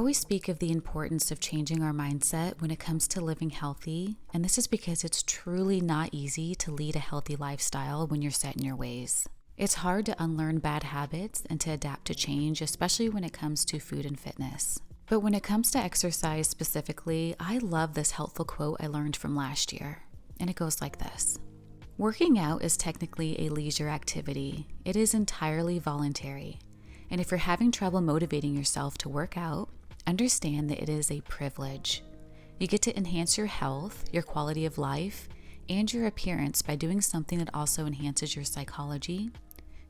always speak of the importance of changing our mindset when it comes to living healthy, and this is because it's truly not easy to lead a healthy lifestyle when you're set in your ways. It's hard to unlearn bad habits and to adapt to change, especially when it comes to food and fitness. But when it comes to exercise specifically, I love this helpful quote I learned from last year, and it goes like this. Working out is technically a leisure activity. It is entirely voluntary. And if you're having trouble motivating yourself to work out, understand that it is a privilege. You get to enhance your health, your quality of life, and your appearance by doing something that also enhances your psychology,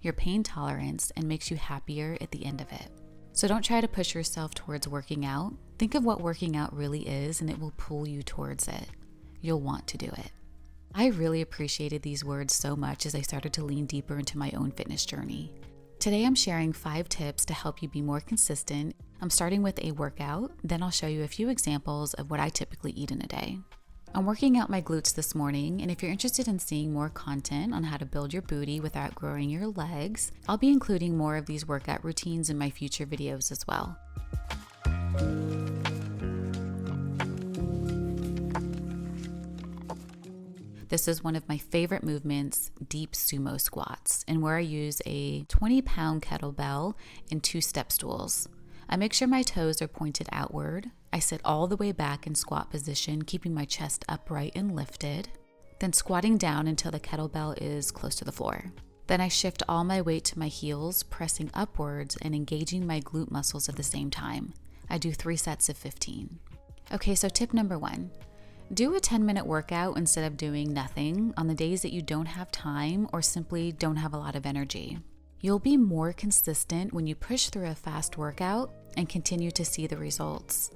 your pain tolerance, and makes you happier at the end of it. So don't try to push yourself towards working out. Think of what working out really is, and it will pull you towards it. You'll want to do it. I really appreciated these words so much as I started to lean deeper into my own fitness journey. Today I'm sharing 5 tips to help you be more consistent. I'm starting with a workout, then I'll show you a few examples of what I typically eat in a day. I'm working out my glutes this morning, and if you're interested in seeing more content on how to build your booty without growing your legs, I'll be including more of these workout routines in my future videos as well. This is one of my favorite movements, deep sumo squats, and where I use a 20-pound kettlebell and 2 step stools. I make sure my toes are pointed outward. I sit all the way back in squat position, keeping my chest upright and lifted, then squatting down until the kettlebell is close to the floor. Then I shift all my weight to my heels, pressing upwards and engaging my glute muscles at the same time. I do 3 sets of 15. Okay, so tip number 1. Do a 10-minute workout instead of doing nothing on the days that you don't have time or simply don't have a lot of energy. You'll be more consistent when you push through a fast workout and continue to see the results.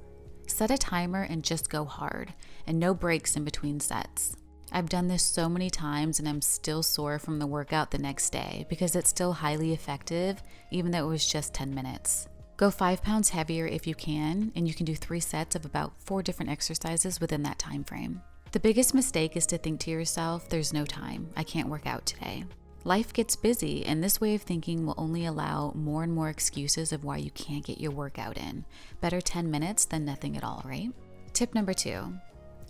Set a timer and just go hard, and no breaks in between sets. I've done this so many times and I'm still sore from the workout the next day because it's still highly effective even though it was just 10 minutes. Go 5 pounds heavier if you can, and you can do 3 sets of about 4 different exercises within that time frame. The biggest mistake is to think to yourself, there's no time, I can't work out today. Life gets busy, and this way of thinking will only allow more and more excuses of why you can't get your workout in. Better 10 minutes than nothing at all, right? Tip number 2.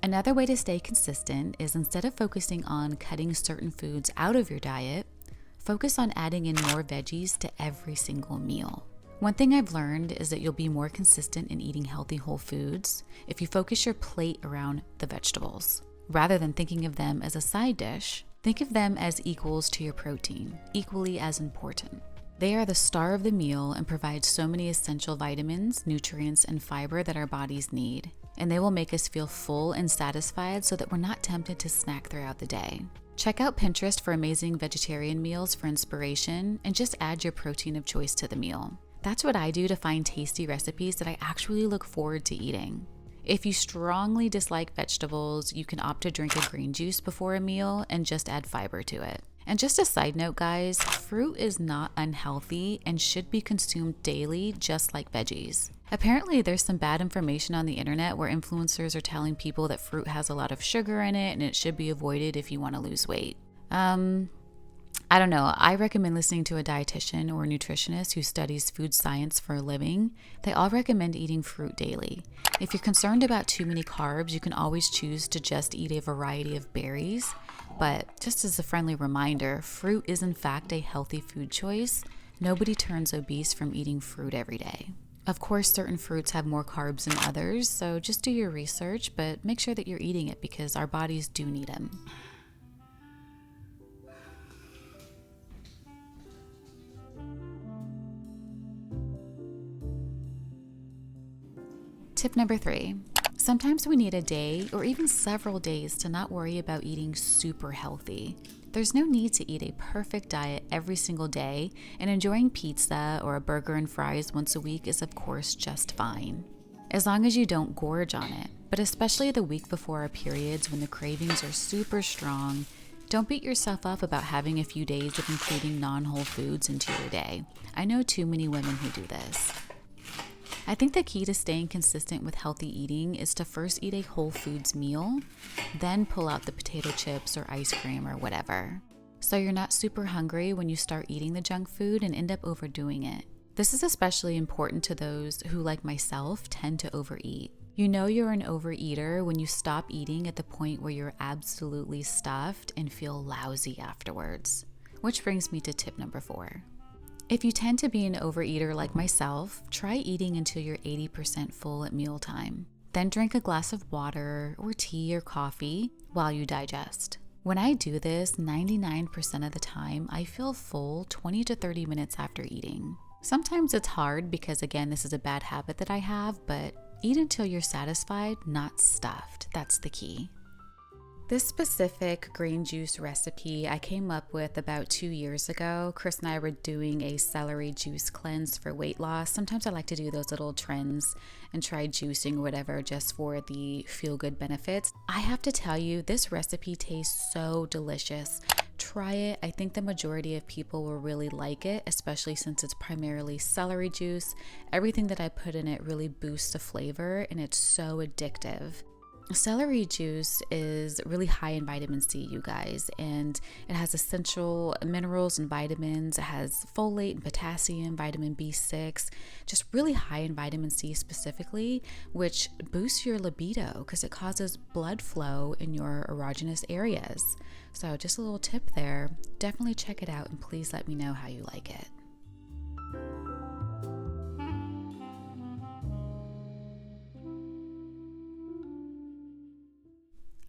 Another way to stay consistent is instead of focusing on cutting certain foods out of your diet, focus on adding in more veggies to every single meal. One thing I've learned is that you'll be more consistent in eating healthy whole foods if you focus your plate around the vegetables. Rather than thinking of them as a side dish, think of them as equals to your protein, equally as important. They are the star of the meal and provide so many essential vitamins, nutrients, and fiber that our bodies need. And they will make us feel full and satisfied so that we're not tempted to snack throughout the day. Check out Pinterest for amazing vegetarian meals for inspiration, and just add your protein of choice to the meal. That's what I do to find tasty recipes that I actually look forward to eating. If you strongly dislike vegetables, you can opt to drink a green juice before a meal and just add fiber to it. And just a side note, guys, fruit is not unhealthy and should be consumed daily, just like veggies. Apparently, there's some bad information on the internet where influencers are telling people that fruit has a lot of sugar in it and it should be avoided if you want to lose weight. I don't know. I recommend listening to a dietitian or a nutritionist who studies food science for a living. They all recommend eating fruit daily. If you're concerned about too many carbs, you can always choose to just eat a variety of berries. But just as a friendly reminder, fruit is in fact a healthy food choice. Nobody turns obese from eating fruit every day. Of course, certain fruits have more carbs than others, so just do your research, but make sure that you're eating it because our bodies do need them. Tip number 3. Sometimes we need a day or even several days to not worry about eating super healthy. There's no need to eat a perfect diet every single day, and enjoying pizza or a burger and fries once a week is of course just fine, as long as you don't gorge on it. But especially the week before our periods when the cravings are super strong, don't beat yourself up about having a few days of including non-whole foods into your day. I know too many women who do this. I think the key to staying consistent with healthy eating is to first eat a whole foods meal, then pull out the potato chips or ice cream or whatever. So you're not super hungry when you start eating the junk food and end up overdoing it. This is especially important to those who, like myself, tend to overeat. You know you're an overeater when you stop eating at the point where you're absolutely stuffed and feel lousy afterwards. Which brings me to tip number 4. If you tend to be an overeater like myself, try eating until you're 80% full at mealtime. Then drink a glass of water or tea or coffee while you digest. When I do this, 99% of the time, I feel full 20 to 30 minutes after eating. Sometimes it's hard because, again, this is a bad habit that I have, but eat until you're satisfied, not stuffed. That's the key. This specific green juice recipe I came up with about 2 years ago. Chris and I were doing a celery juice cleanse for weight loss. Sometimes I like to do those little trends and try juicing or whatever just for the feel-good benefits. I have to tell you, this recipe tastes so delicious. Try it. I think the majority of people will really like it, especially since it's primarily celery juice. Everything that I put in it really boosts the flavor, and it's so addictive. Celery juice is really high in vitamin C, you guys, and it has essential minerals and vitamins. It has folate and potassium, vitamin B6, just really high in vitamin C specifically, which boosts your libido because it causes blood flow in your erogenous areas. So just a little tip there. Definitely check it out and please let me know how you like it.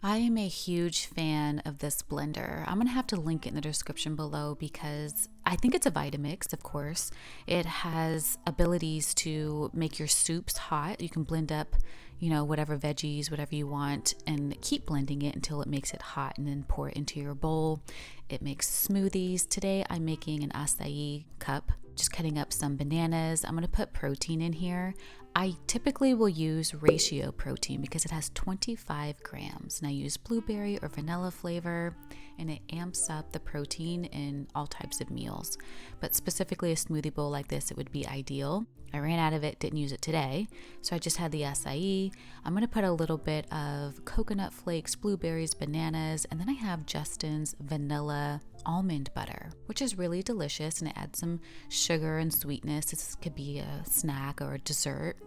I am a huge fan of this blender. I'm going to have to link it in the description below because I think it's a Vitamix, of course. It has abilities to make your soups hot. You can blend up, whatever veggies, whatever you want, and keep blending it until it makes it hot and then pour it into your bowl. It makes smoothies. Today I'm making an acai cup, just cutting up some bananas. I'm going to put protein in here. I typically will use ratio protein because it has 25 grams, and I use blueberry or vanilla flavor, and it amps up the protein in all types of meals. But specifically a smoothie bowl like this, it would be ideal. I ran out of it, didn't use it today, so I just had the acai. I'm going to put a little bit of coconut flakes, blueberries, bananas, and then I have Justin's vanilla almond butter, which is really delicious, and it adds some sugar and sweetness. This could be a snack or a dessert.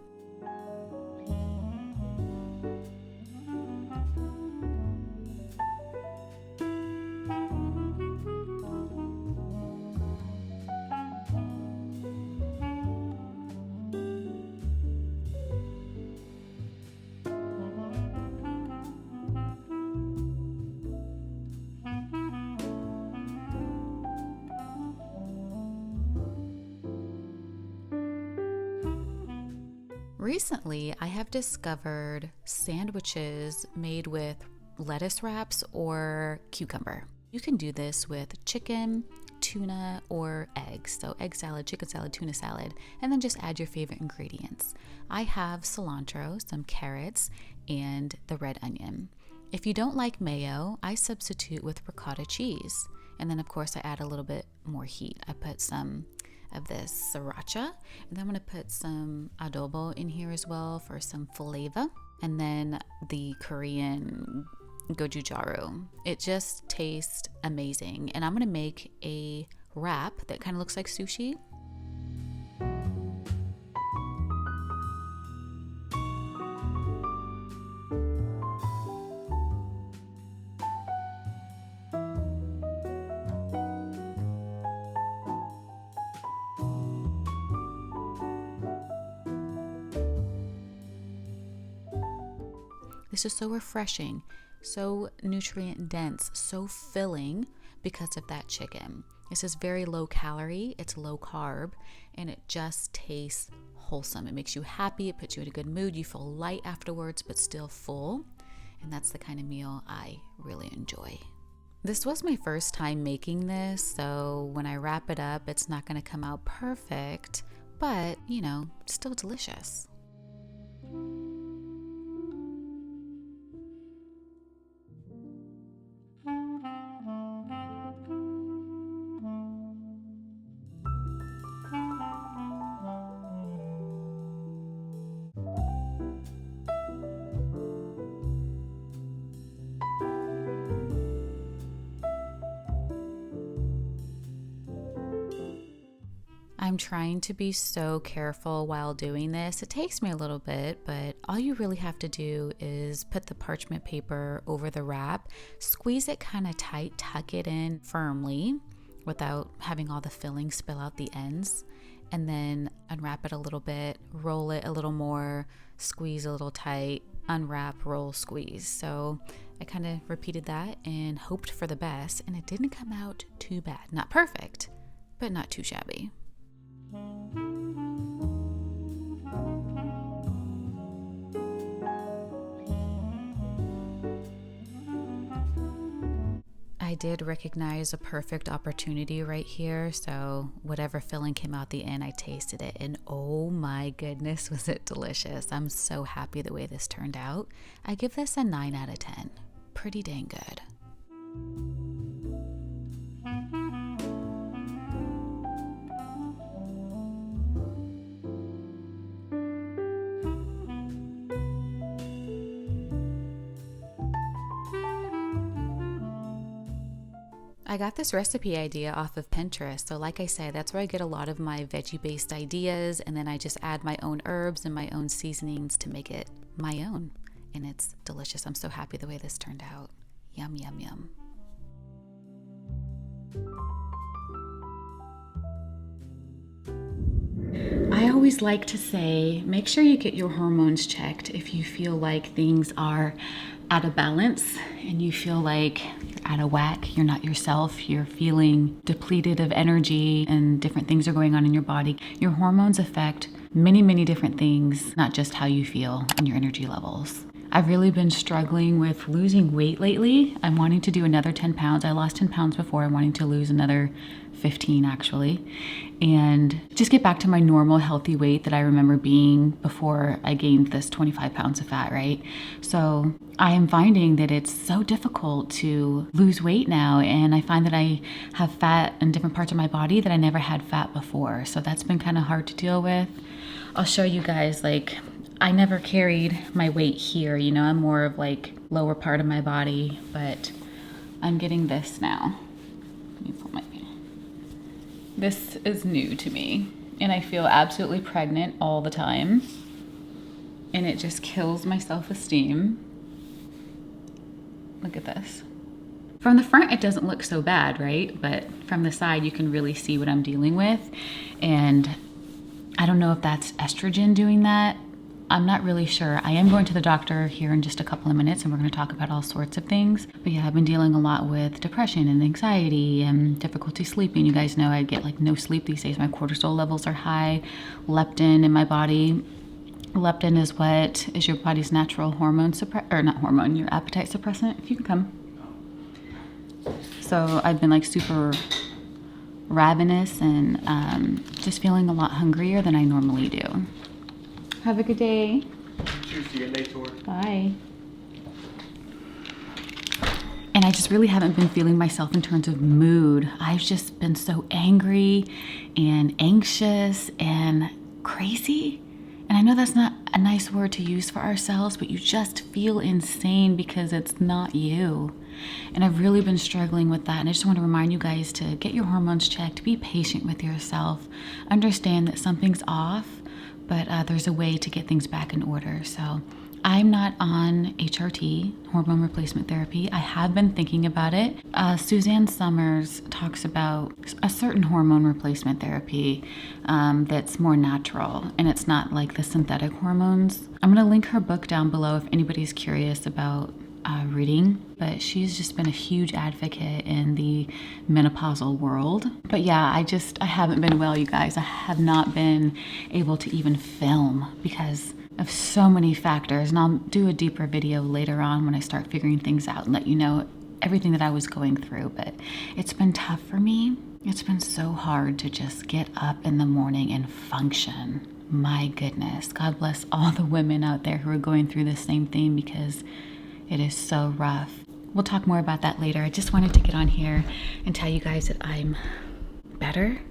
Recently, I have discovered sandwiches made with lettuce wraps or cucumber. You can do this with chicken, tuna, or eggs. So egg salad, chicken salad, tuna salad, and then just add your favorite ingredients. I have cilantro, some carrots, and the red onion. If you don't like mayo, I substitute with ricotta cheese. And then of course I add a little bit more heat. I put some of this sriracha, and then I'm going to put some adobo in here as well for some flavor, and then the Korean gochujang. It just tastes amazing, and I'm going to make a wrap that kind of looks like sushi. This is so refreshing, so nutrient dense, so filling because of that chicken. This is very low calorie, it's low carb, and it just tastes wholesome. It makes you happy, it puts you in a good mood, you feel light afterwards but still full, and that's the kind of meal I really enjoy. This was my first time making this, so when I wrap it up, it's not going to come out perfect, but still delicious. I'm trying to be so careful while doing this. It takes me a little bit, but all you really have to do is put the parchment paper over the wrap, squeeze it kind of tight, tuck it in firmly without having all the filling spill out the ends, and then unwrap it a little bit, roll it a little more, squeeze a little tight, unwrap, roll, squeeze. So I kind of repeated that and hoped for the best, and it didn't come out too bad. Not perfect, but not too shabby. I did recognize a perfect opportunity right here, so whatever filling came out the end, I tasted it, and oh my goodness, was it delicious. I'm so happy the way this turned out. I give this a 9 out of 10. Pretty dang good. I got this recipe idea off of Pinterest. So like I said, that's where I get a lot of my veggie-based ideas, and then I just add my own herbs and my own seasonings to make it my own. And it's delicious. I'm so happy the way this turned out. Yum, yum, yum. I always like to say, make sure you get your hormones checked if you feel like things are out of balance and you feel like you're out of whack, you're not yourself, you're feeling depleted of energy and different things are going on in your body. Your hormones affect many, many different things, not just how you feel and your energy levels. I've really been struggling with losing weight lately. I'm wanting to do another 10 pounds. I lost 10 pounds before. I'm wanting to lose another 15 actually, and just get back to my normal healthy weight that I remember being before I gained this 25 pounds of fat, right? So I am finding that it's so difficult to lose weight now, and I find that I have fat in different parts of my body that I never had fat before. So that's been kind of hard to deal with. I'll show you guys, like, I never carried my weight here, you know, I'm more of like lower part of my body, but I'm getting this now. Let me pull my pen. This is new to me, and I feel absolutely pregnant all the time, and it just kills my self-esteem. Look at this. From the front, it doesn't look so bad, right? But from the side, you can really see what I'm dealing with, and I don't know if that's estrogen doing that. I'm not really sure. I am going to the doctor here in just a couple of minutes, and we're going to talk about all sorts of things. But yeah, I've been dealing a lot with depression and anxiety and difficulty sleeping. You guys know I get like no sleep these days. My cortisol levels are high. Leptin in my body. Leptin is what is your body's natural hormone your appetite suppressant. If you can come. So I've been like super ravenous and just feeling a lot hungrier than I normally do. Have a good day. Cheers to your day, Tor. Bye. And I just really haven't been feeling myself in terms of mood. I've just been so angry and anxious and crazy. And I know that's not a nice word to use for ourselves, but you just feel insane because it's not you. And I've really been struggling with that. And I just want to remind you guys to get your hormones checked, be patient with yourself, understand that something's off, but there's a way to get things back in order. So I'm not on HRT, hormone replacement therapy. I have been thinking about it. Suzanne Sommers talks about a certain hormone replacement therapy that's more natural, and it's not like the synthetic hormones. I'm gonna link her book down below if anybody's curious about reading, but she's just been a huge advocate in the menopausal world. But yeah, I haven't been well, you guys. I have not been able to even film because of so many factors, and I'll do a deeper video later on when I start figuring things out and let you know everything that I was going through. But it's been tough for me. It's been so hard to just get up in the morning and function. My goodness, God bless all the women out there who are going through the same thing because it is so rough. We'll talk more about that later. I just wanted to get on here and tell you guys that I'm better.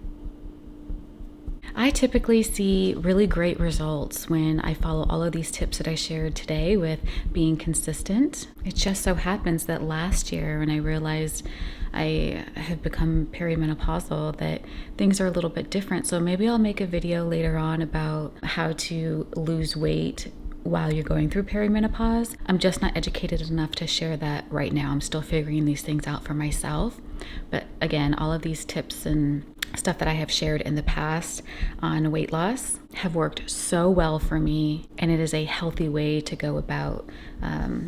I typically see really great results when I follow all of these tips that I shared today with being consistent. It just so happens that last year when I realized I have become perimenopausal, that things are a little bit different. So maybe I'll make a video later on about how to lose weight while you're going through perimenopause. I'm just not educated enough to share that right now. I'm still figuring these things out for myself. But again, all of these tips and stuff that I have shared in the past on weight loss have worked so well for me, and it is a healthy way to go about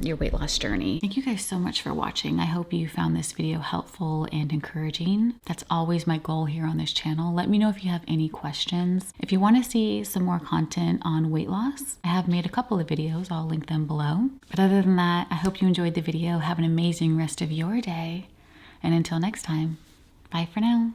your weight loss journey. Thank you guys so much for watching. I hope you found this video helpful and encouraging. That's always my goal here on this channel. Let me know if you have any questions. If you want to see some more content on weight loss, I have made a couple of videos. I'll link them below. But other than that, I hope you enjoyed the video. Have an amazing rest of your day. And until next time, bye for now.